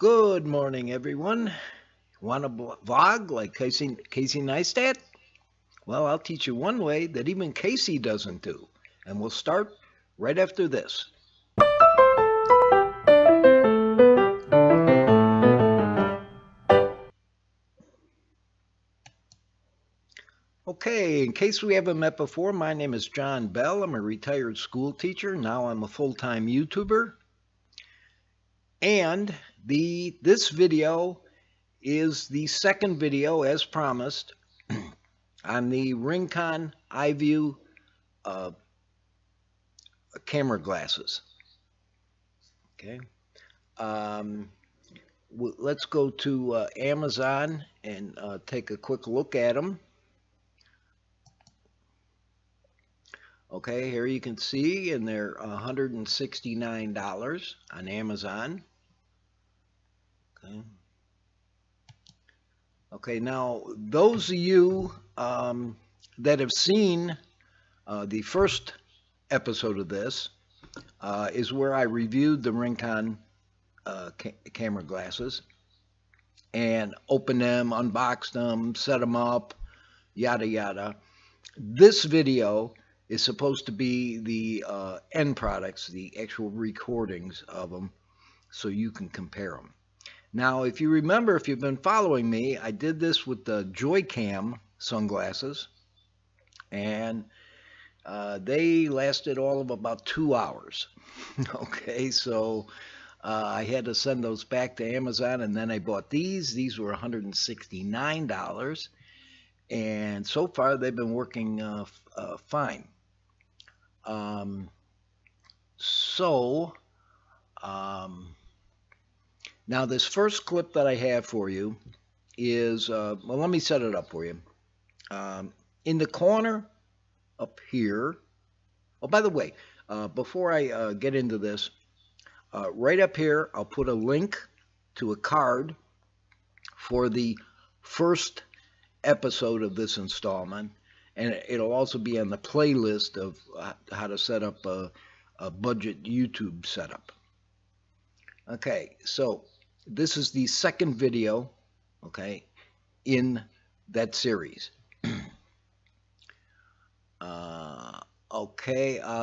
Good morning, everyone. Want to vlog like Casey Neistat? Well, I'll teach you one way that even Casey doesn't do. And we'll start right after this. Okay, in case we haven't met before, my name is John Bell. I'm a retired school teacher. Now I'm a full-time YouTuber. And this video is the second video, as promised, on the Rincon iVUE camera glasses. Okay. Let's go to Amazon and take a quick look at them. Okay, here you can see, and they're $169 on Amazon. Okay, now those of you that have seen the first episode of this is where I reviewed the Rincon camera glasses and opened them, unboxed them, set them up, yada yada. This video is supposed to be the end products, the actual recordings of them, so you can compare them. Now, if you remember, if you've been following me, I did this with the Joy-Cam sunglasses, and they lasted all of about 2 hours. Okay, so I had to send those back to Amazon, and then I bought these. These were $169, and so far they've been working fine. Now this first clip that I have for you is, well, let me set it up for you. In the corner up here, oh, by the way, before I get into this, right up here, I'll put a link to a card for the first episode of this installment, and it'll also be on the playlist of how to set up a budget YouTube setup. Okay, so this is the second video, okay, in that series.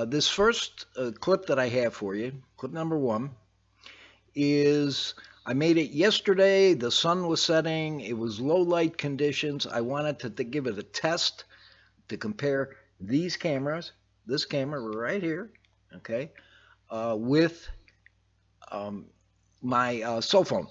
This first clip that I have for you, clip number 1, is I made it yesterday. The sun was setting. It was low light conditions. I wanted to give it a test to compare these cameras, this camera right here, okay, with my cell phone,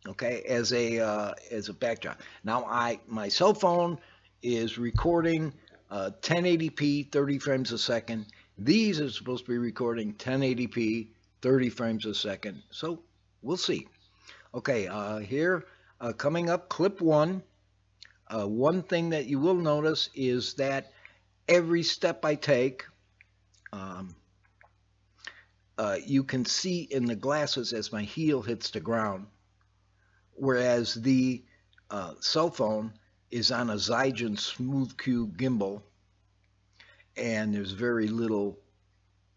okay, as a backdrop. Now my cell phone is recording 1080p 30 frames a second. These are supposed to be recording 1080p 30 frames a second, so we'll see. Okay, here coming up, clip 1. One thing that you will notice is that every step I take, you can see in the glasses as my heel hits the ground, whereas the cell phone is on a Zygen Smooth Cube gimbal, and there's very little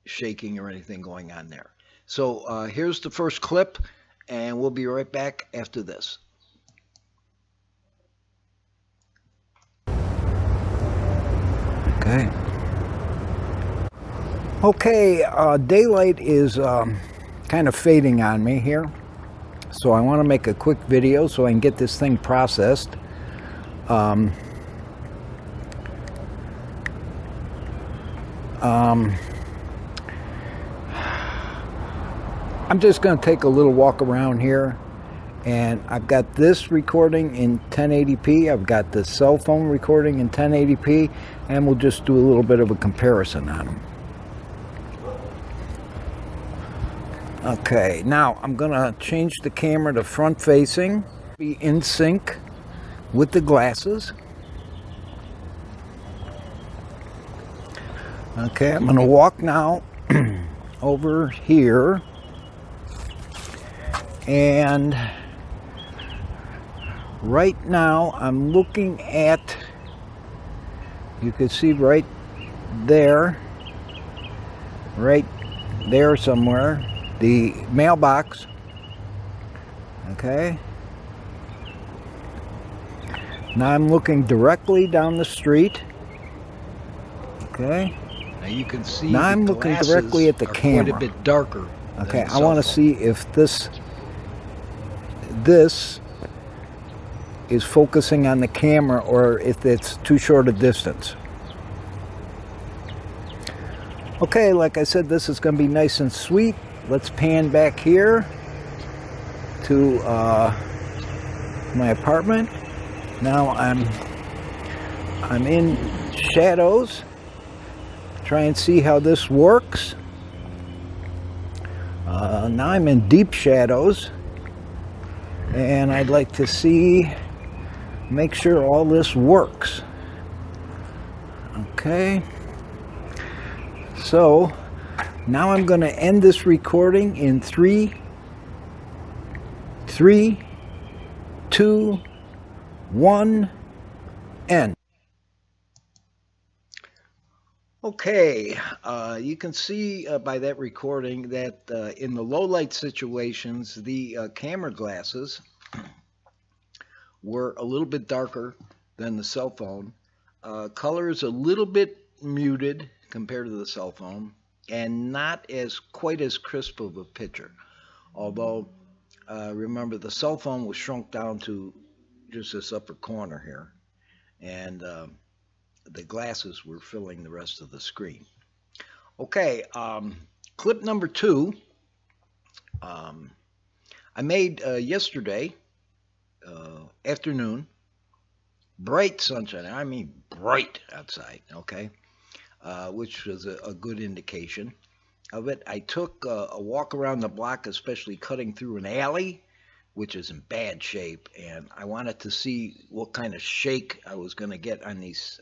shaking or anything going on there. So here's the first clip, and we'll be right back after this. Okay, daylight is kind of fading on me here, so I want to make a quick video so I can get this thing processed. I'm just going to take a little walk around here, and I've got this recording in 1080p, I've got the cell phone recording in 1080p, and we'll just do a little bit of a comparison on them. Okay, now I'm going to change the camera to front facing, be in sync with the glasses. Okay, I'm going to walk now over here, and right now I'm looking at, you can see right there somewhere, the mailbox Okay. Now I'm looking directly down the street. Okay. Now you can see now I'm looking directly at the camera. Quite a bit darker. Okay, I want to see if this is focusing on the camera or if it's too short a distance. Okay, like I said, this is going to be nice and sweet. Let's pan back here to my apartment. Now I'm in shadows. Try and see how this works. Now I'm in deep shadows, and I'd like to make sure all this works. Okay. So now I'm going to end this recording in 3, 2, 1, end. Okay, you can see by that recording that in the low light situations, the camera glasses were a little bit darker than the cell phone. Color is a little bit muted compared to the cell phone, and not quite as crisp of a picture. Although, remember, the cell phone was shrunk down to just this upper corner here, and the glasses were filling the rest of the screen. Okay, clip number 2, I made yesterday afternoon, bright sunshine, I mean bright outside, okay, which was a good indication of it. I took a walk around the block, especially cutting through an alley, which is in bad shape, and I wanted to see what kind of shake I was going to get on these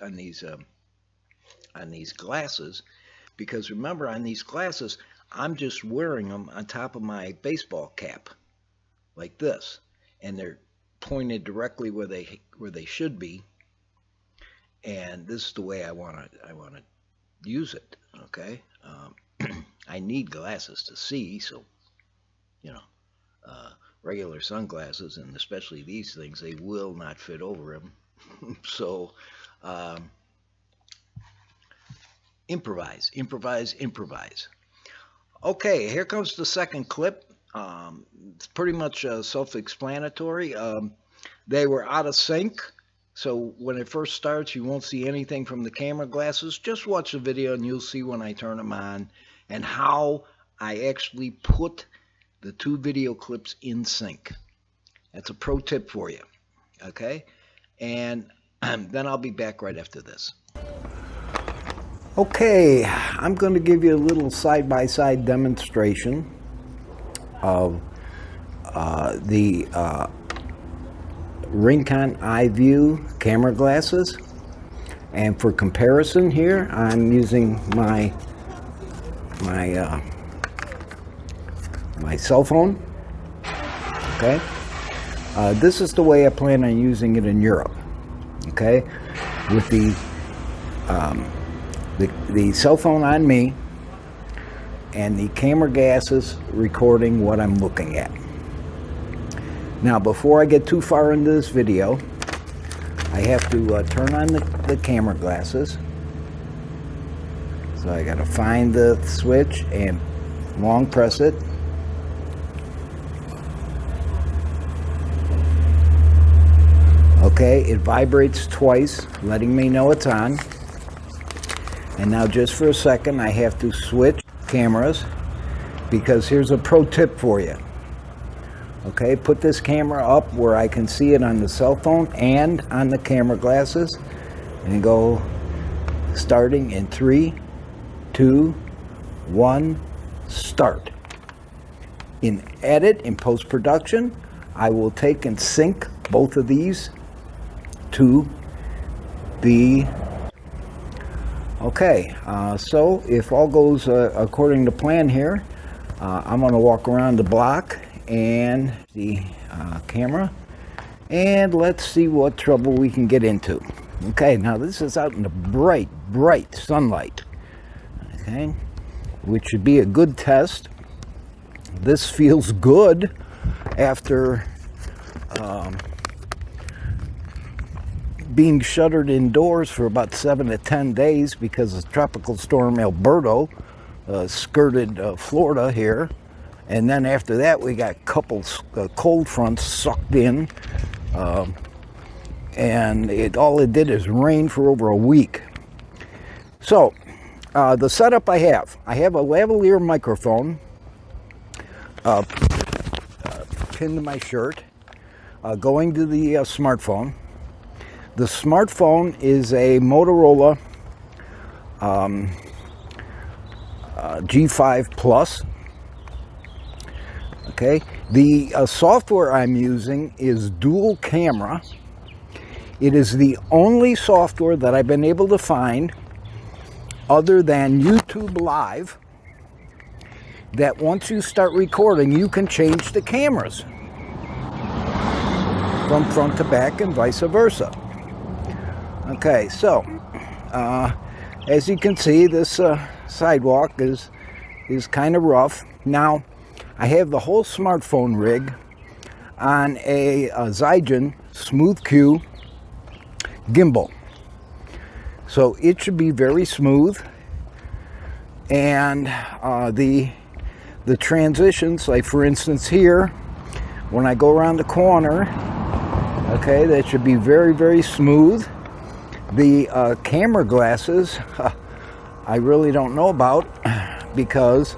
glasses, because remember, on these glasses, I'm just wearing them on top of my baseball cap, like this, and they're pointed directly where they should be, and this is the way I want to use it. Okay, I need glasses to see, so you know. Regular sunglasses, and especially these things, they will not fit over them. So improvise. Okay, here comes the second clip. It's pretty much self-explanatory. They were out of sync, so when it first starts you won't see anything from the camera glasses. Just watch the video and you'll see when I turn them on and how I actually put the 2 video clips in sync. That's a pro tip for you. Okay, and then I'll be back right after this. Okay, I'm going to give you a little side-by-side demonstration of the Rincon iVUE camera glasses, and for comparison here I'm using my cell phone. Okay, this is the way I plan on using it in Europe. Okay, with the cell phone on me and the camera glasses recording what I'm looking at. Now, before I get too far into this video, I have to turn on the camera glasses. So I got to find the switch and long press it. Okay, it vibrates twice, letting me know it's on. And now just for a second, I have to switch cameras, because here's a pro tip for you. Okay, put this camera up where I can see it on the cell phone and on the camera glasses, and go starting in 3, 2, 1, start. In edit, in post-production, I will take and sync both of these to the okay. So if all goes according to plan here, I'm going to walk around the block and the camera, and let's see what trouble we can get into. Okay, now this is out in the bright sunlight, okay, which should be a good test. This feels good after being shuttered indoors for about 7 to 10 days because of Tropical Storm Alberto skirted Florida here. And then after that, we got a couple cold fronts sucked in. And all it did is rain for over a week. So, the setup I have a lavalier microphone pinned to my shirt, going to the smartphone. The smartphone is a Motorola G5 Plus. Okay, the software I'm using is dual camera. It is the only software that I've been able to find other than YouTube Live that once you start recording, you can change the cameras from front to back and vice versa. Okay, so as you can see, this sidewalk is kind of rough. Now, I have the whole smartphone rig on a Zygen Smooth Q gimbal. So it should be very smooth, and the transitions, like for instance here, when I go around the corner, okay, that should be very, very smooth. The camera glasses, I really don't know about, because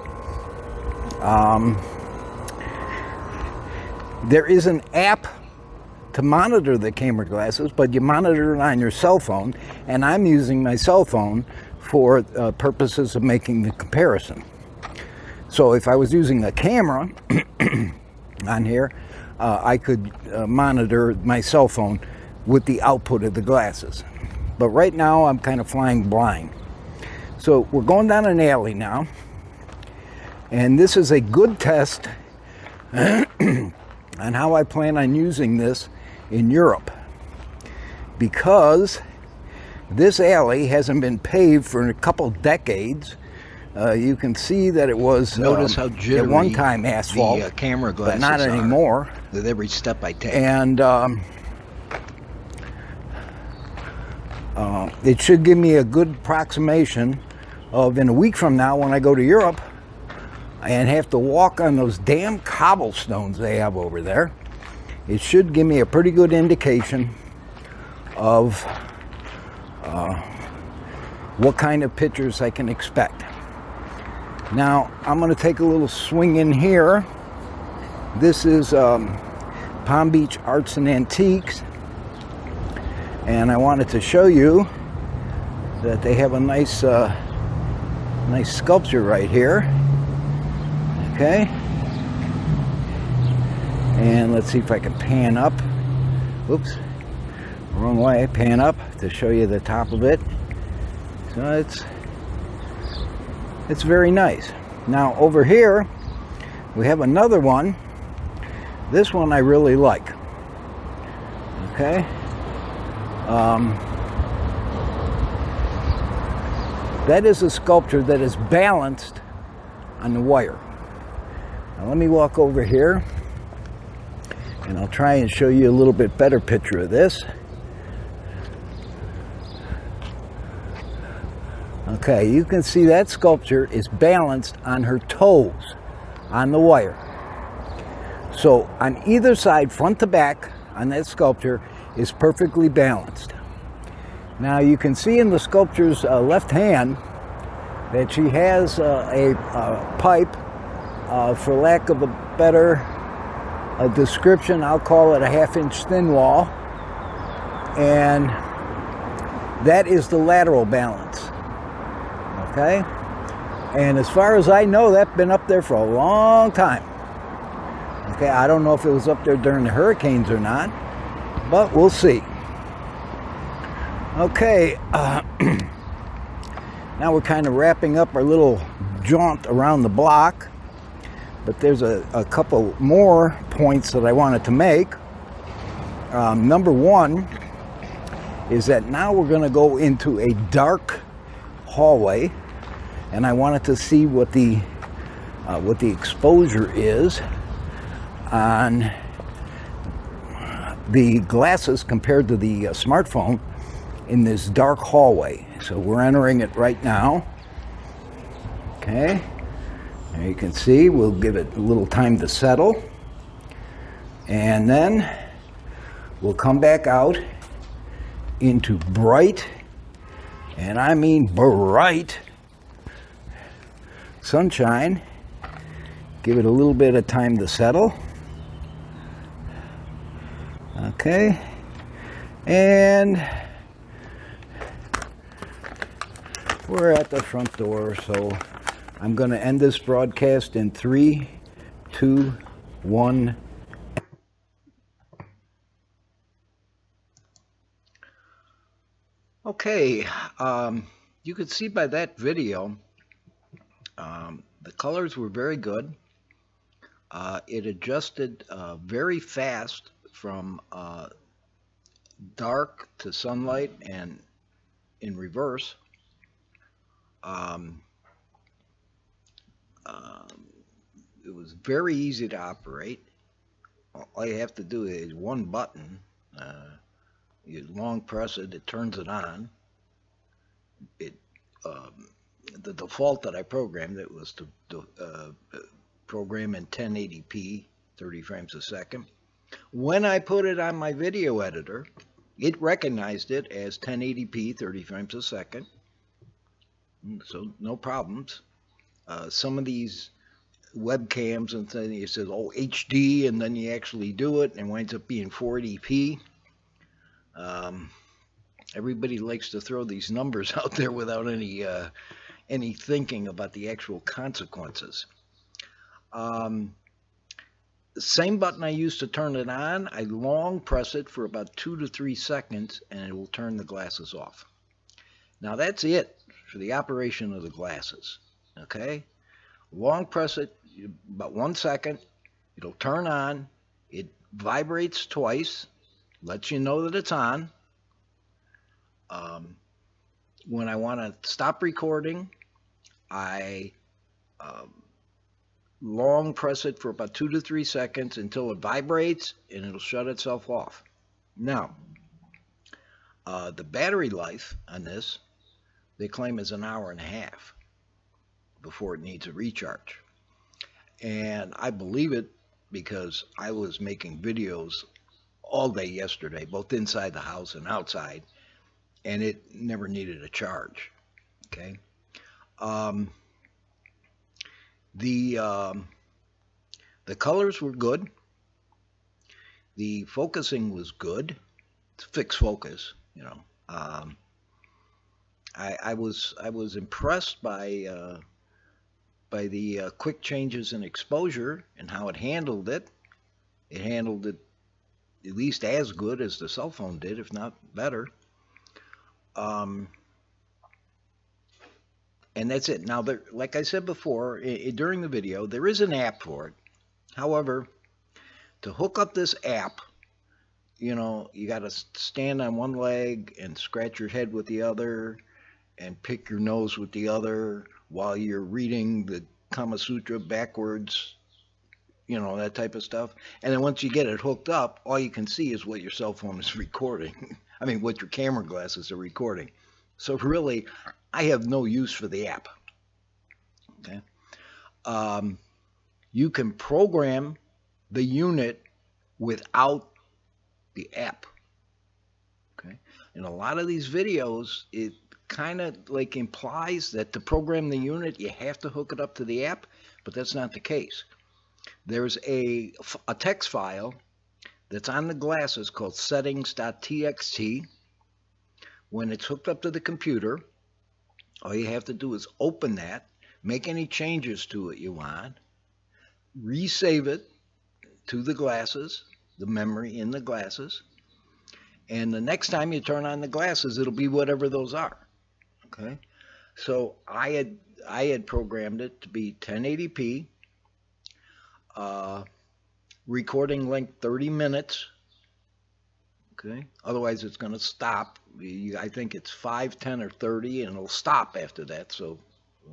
there is an app to monitor the camera glasses, but you monitor it on your cell phone, and I'm using my cell phone for purposes of making the comparison. So if I was using a camera on here, I could monitor my cell phone with the output of the glasses. But right now I'm kind of flying blind. So we're going down an alley now, and this is a good test on how I plan on using this in Europe, because this alley hasn't been paved for a couple decades. You can see that it was notice how jittery at one time asphalt, the camera glasses but not anymore. With every step I take, and it should give me a good approximation of, in a week from now, when I go to Europe and have to walk on those damn cobblestones they have over there, it should give me a pretty good indication of what kind of pictures I can expect. Now, I'm going to take a little swing in here. This is Palm Beach Arts and Antiques, and I wanted to show you that they have a nice sculpture right here. Okay, and let's see if I can pan up. Oops, wrong way. Pan up to show you the top of it. So it's very nice. Now over here we have another one. This one I really like. Okay, that is a sculpture that is balanced on the wire. Now let me walk over here, and I'll try and show you a little bit better picture of this. Okay, you can see that sculpture is balanced on her toes on the wire. So on either side, front to back, on that sculpture is perfectly balanced. Now you can see in the sculpture's left hand that she has a pipe, for lack of a better description, I'll call it a 1/2 inch thin wall, and that is the lateral balance. Okay, and as far as I know, that's been up there for a long time. Okay, I don't know if it was up there during the hurricanes or not, but we'll see. Okay, now we're kind of wrapping up our little jaunt around the block, but there's a couple more points that I wanted to make. Number one is that now we're going to go into a dark hallway, and I wanted to see what the exposure is on the glasses compared to the smartphone in this dark hallway. So we're entering it right now. Okay, and you can see we'll give it a little time to settle, and then we'll come back out into bright, and I mean bright, sunshine. Give it a little bit of time to settle. Okay, and we're at the front door, so I'm going to end this broadcast in 3, 2, 1. Okay, you could see by that video, the colors were very good. It adjusted very fast from dark to sunlight and in reverse. It was very easy to operate. All you have to do is one button. You long press it, it turns it on. The default that I programmed it was to program in 1080p, 30 frames a second. When I put it on my video editor, it recognized it as 1080p, 30 frames a second. So no problems. Some of these webcams and things, it says, oh, HD, and then you actually do it and it winds up being 480p. Everybody likes to throw these numbers out there without any thinking about the actual consequences. The same button I used to turn it on, I long press it for about 2 to 3 seconds and it will turn the glasses off. Now that's it for the operation of the glasses. Okay? Long press it about 1 second, it'll turn on, it vibrates twice, lets you know that it's on. When I want to stop recording, I long press it for about 2 to 3 seconds until it vibrates and it'll shut itself off. Now, the battery life on this, they claim is 1.5 hours before it needs a recharge. And I believe it because I was making videos all day yesterday, both inside the house and outside, and it never needed a charge. Okay. The colors were good. The focusing was good. It's fixed focus, you know. I was impressed by the quick changes in exposure and how it handled it. It handled it at least as good as the cell phone did, if not better. And that's it. Now, like I said before, during the video, there is an app for it. However, to hook up this app, you know, you got to stand on one leg and scratch your head with the other and pick your nose with the other while you're reading the Kama Sutra backwards, you know, that type of stuff. And then once you get it hooked up, all you can see is what your cell phone is recording. I mean, what your camera glasses are recording. So really, I have no use for the app. Okay. You can program the unit without the app. Okay. In a lot of these videos, it kind of like implies that to program the unit, you have to hook it up to the app, but that's not the case. There's a text file that's on the glasses called settings.txt. When it's hooked up to the computer, all you have to do is open that, make any changes to it you want, resave it to the glasses, the memory in the glasses, and the next time you turn on the glasses, it'll be whatever those are. Okay, so I had programmed it to be 1080p, recording length 30 minutes. Okay, otherwise it's going to stop. I think it's 5, 10, or 30, and it'll stop after that, so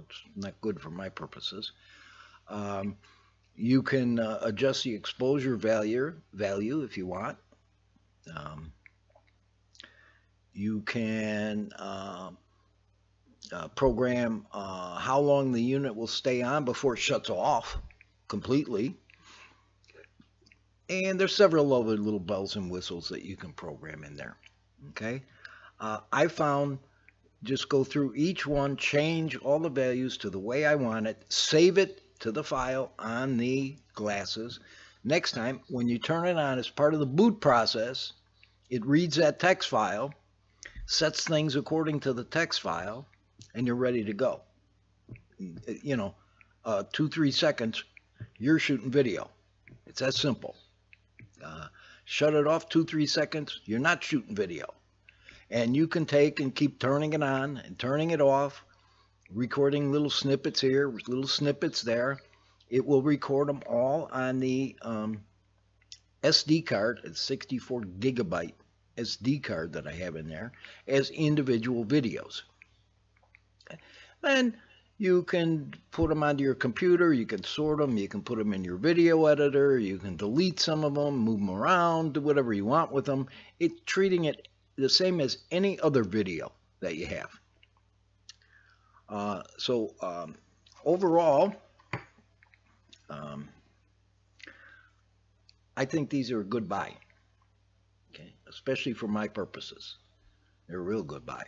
it's not good for my purposes. You can adjust the exposure value if you want. You can program how long the unit will stay on before it shuts off completely. And there's several other little bells and whistles that you can program in there. Okay, I found just go through each one, change all the values to the way I want it, save it to the file on the glasses. Next time, when you turn it on as part of the boot process, it reads that text file, sets things according to the text file, and you're ready to go. You know, 2-3 seconds, you're shooting video. It's that simple. Shut it off 2-3 seconds, you're not shooting video. And you can take and keep turning it on and turning it off, recording little snippets here, little snippets there. It will record them all on the SD card, it's 64 gigabyte SD card that I have in there, as individual videos. Then you can put them onto your computer, you can sort them, you can put them in your video editor, you can delete some of them, move them around, do whatever you want with them. It's treating it the same as any other video that you have. Overall, I think these are a good buy, okay? Especially for my purposes. They're a real good buy.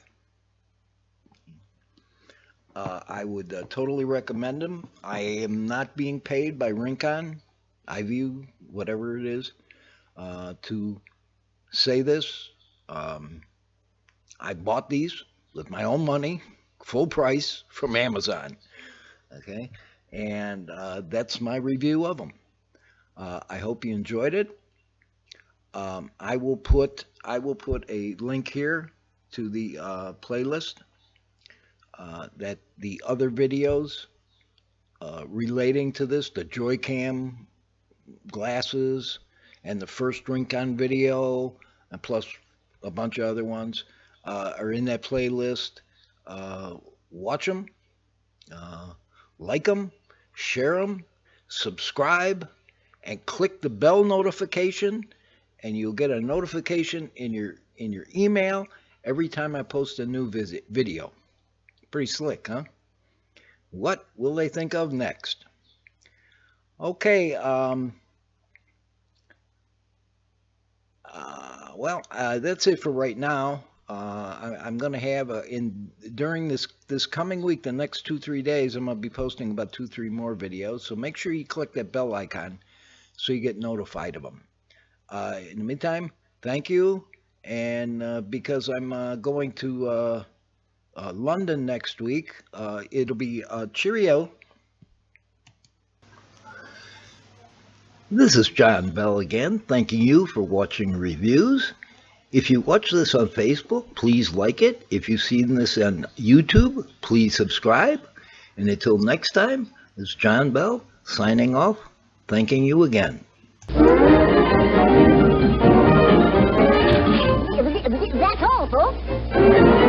I would totally recommend them. I am not being paid by Rincon, iVUE, whatever it is, to say this. I bought these with my own money, full price from Amazon. Okay, and that's my review of them. I hope you enjoyed it. I will put a link here to the playlist that the other videos relating to this, the Joycam glasses and the first Rincon video, and plus a bunch of other ones, are in that playlist. Watch them, like them, share them, subscribe, and click the bell notification, and you'll get a notification in your email every time I post a new video. Pretty slick, huh? What will they think of next? Okay, well, that's it for right now. I'm going to have during this coming week, the next 2-3 days, I'm going to be posting about 2-3 more videos. So make sure you click that bell icon so you get notified of them. In the meantime, thank you. And because I'm going to London next week, it'll be cheerio. This is John Bell again, thanking you for watching reviews. If you watch this on Facebook, please like it. If you've seen this on YouTube, please subscribe. And until next time, this is John Bell signing off, thanking you again. That's all, folks.